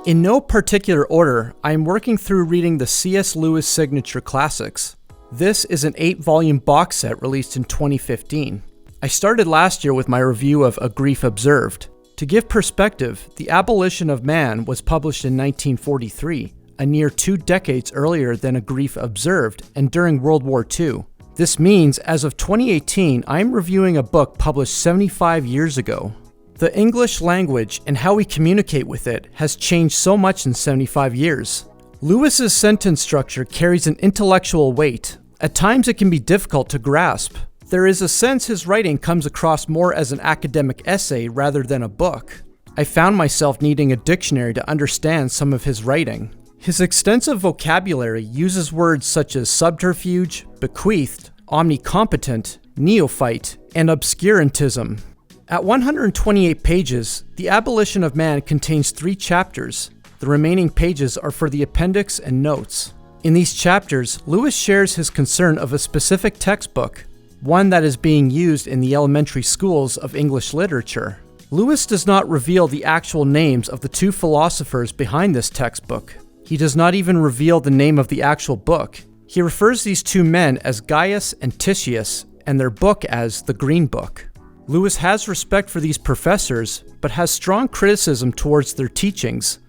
In no particular order, I am working through reading the C.S. Lewis Signature Classics. This is an 8-volume box set released in 2015. I started last year with my review of A Grief Observed. To give perspective, The Abolition of Man was published in 1943, a near 2 decades earlier than A Grief Observed, and during World War II. This means, as of 2018, I am reviewing a book published 75 years ago. The English language and how we communicate with it has changed so much in 75 years. Lewis's sentence structure carries an intellectual weight. At times it can be difficult to grasp. There is a sense his writing comes across more as an academic essay rather than a book. I found myself needing a dictionary to understand some of his writing. His extensive vocabulary uses words such as subterfuge, bequeathed, omnicompetent, neophyte, and obscurantism. At 128 pages, The Abolition of Man contains 3 chapters. The remaining pages are for the appendix and notes. In these chapters, Lewis shares his concern of a specific textbook, one that is being used in the elementary schools of English literature. Lewis does not reveal the actual names of the 2 philosophers behind this textbook. He does not even reveal the name of the actual book. He refers these 2 men as Gaius and Titius, and their book as the Green Book. Lewis has respect for these professors, but has strong criticism towards their teachings.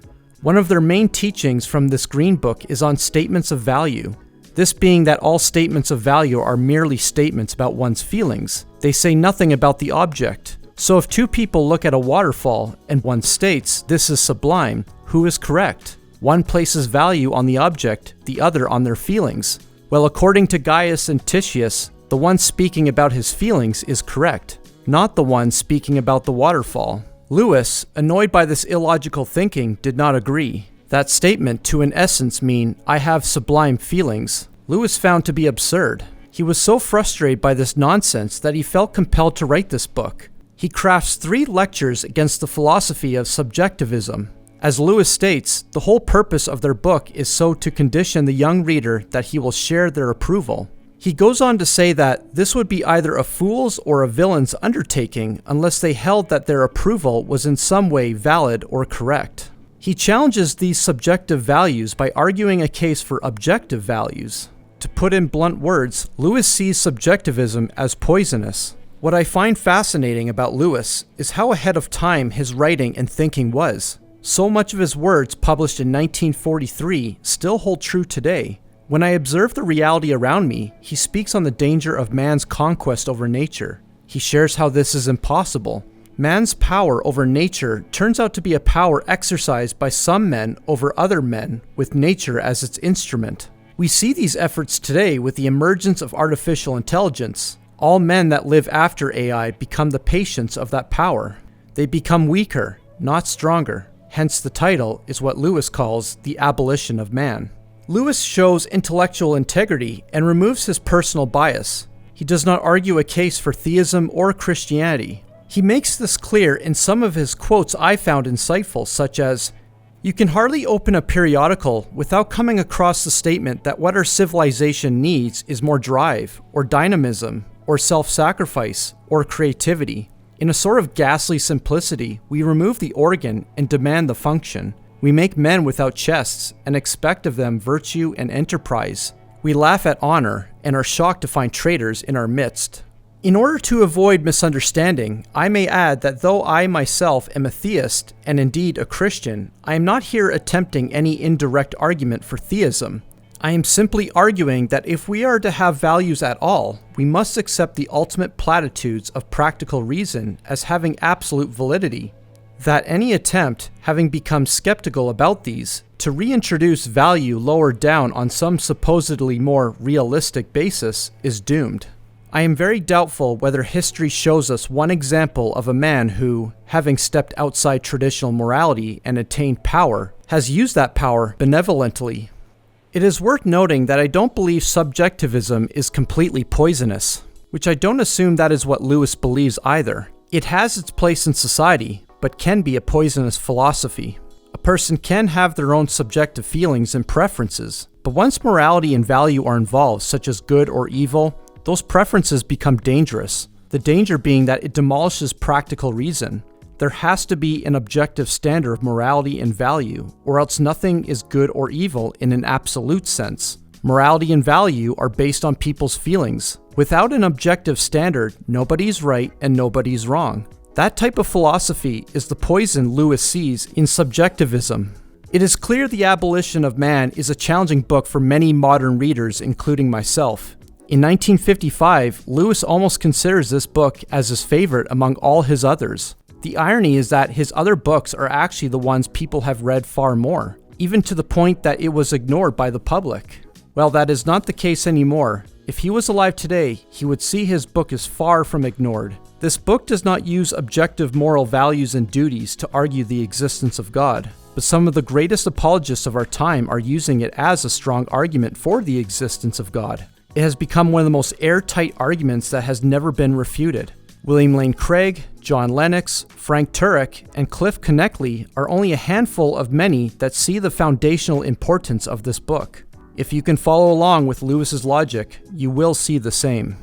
One of their main teachings from this Green Book is on statements of value. This being that all statements of value are merely statements about one's feelings. They say nothing about the object. So if 2 people look at a waterfall and one states, "This is sublime," who is correct? One places value on the object, the other on their feelings. Well, according to Gaius and Titius, the one speaking about his feelings is correct, not the one speaking about the waterfall. Lewis, annoyed by this illogical thinking, did not agree. That statement to in essence mean, "I have sublime feelings," Lewis found to be absurd. He was so frustrated by this nonsense that he felt compelled to write this book. He crafts 3 lectures against the philosophy of subjectivism. As Lewis states, the whole purpose of their book is so to condition the young reader that he will share their approval. He goes on to say that this would be either a fool's or a villain's undertaking unless they held that their approval was in some way valid or correct. He challenges these subjective values by arguing a case for objective values. To put in blunt words, Lewis sees subjectivism as poisonous. What I find fascinating about Lewis is how ahead of time his writing and thinking was. So much of his words published in 1943 still hold true today. When I observe the reality around me, he speaks on the danger of man's conquest over nature. He shares how this is impossible. Man's power over nature turns out to be a power exercised by some men over other men, with nature as its instrument. We see these efforts today with the emergence of artificial intelligence. All men that live after AI become the patients of that power. They become weaker, not stronger. Hence the title is what Lewis calls The Abolition of Man. Lewis shows intellectual integrity and removes his personal bias. He does not argue a case for theism or Christianity. He makes this clear in some of his quotes I found insightful, such as, "You can hardly open a periodical without coming across the statement that what our civilization needs is more drive, or dynamism, or self-sacrifice, or creativity. In a sort of ghastly simplicity, we remove the organ and demand the function. We make men without chests and expect of them virtue and enterprise. We laugh at honor and are shocked to find traitors in our midst." In order to avoid misunderstanding, I may add that though I myself am a theist and indeed a Christian, I am not here attempting any indirect argument for theism. I am simply arguing that if we are to have values at all, we must accept the ultimate platitudes of practical reason as having absolute validity. That any attempt, having become skeptical about these, to reintroduce value lower down on some supposedly more realistic basis is doomed. I am very doubtful whether history shows us one example of a man who, having stepped outside traditional morality and attained power, has used that power benevolently. It is worth noting that I don't believe subjectivism is completely poisonous, which I don't assume that is what Lewis believes either. It has its place in society, but can be a poisonous philosophy. A person can have their own subjective feelings and preferences, but once morality and value are involved, such as good or evil, those preferences become dangerous. The danger being that it demolishes practical reason. there has to be an objective standard of morality and value, or else nothing is good or evil in an absolute sense. Morality and value are based on people's feelings. Without an objective standard, nobody's right and nobody's wrong. That type of philosophy is the poison Lewis sees in subjectivism. It is clear The Abolition of Man is a challenging book for many modern readers, including myself. In 1955, Lewis almost considers this book as his favorite among all his others. The irony is that his other books are actually the ones people have read far more, even to the point that it was ignored by the public. Well, that is not the case anymore. If he was alive today, he would see his book is far from ignored. This book does not use objective moral values and duties to argue the existence of God, but some of the greatest apologists of our time are using it as a strong argument for the existence of God. It has become one of the most airtight arguments that has never been refuted. William Lane Craig, John Lennox, Frank Turek, and Cliff Connectly are only a handful of many that see the foundational importance of this book. If you can follow along with Lewis's logic, you will see the same.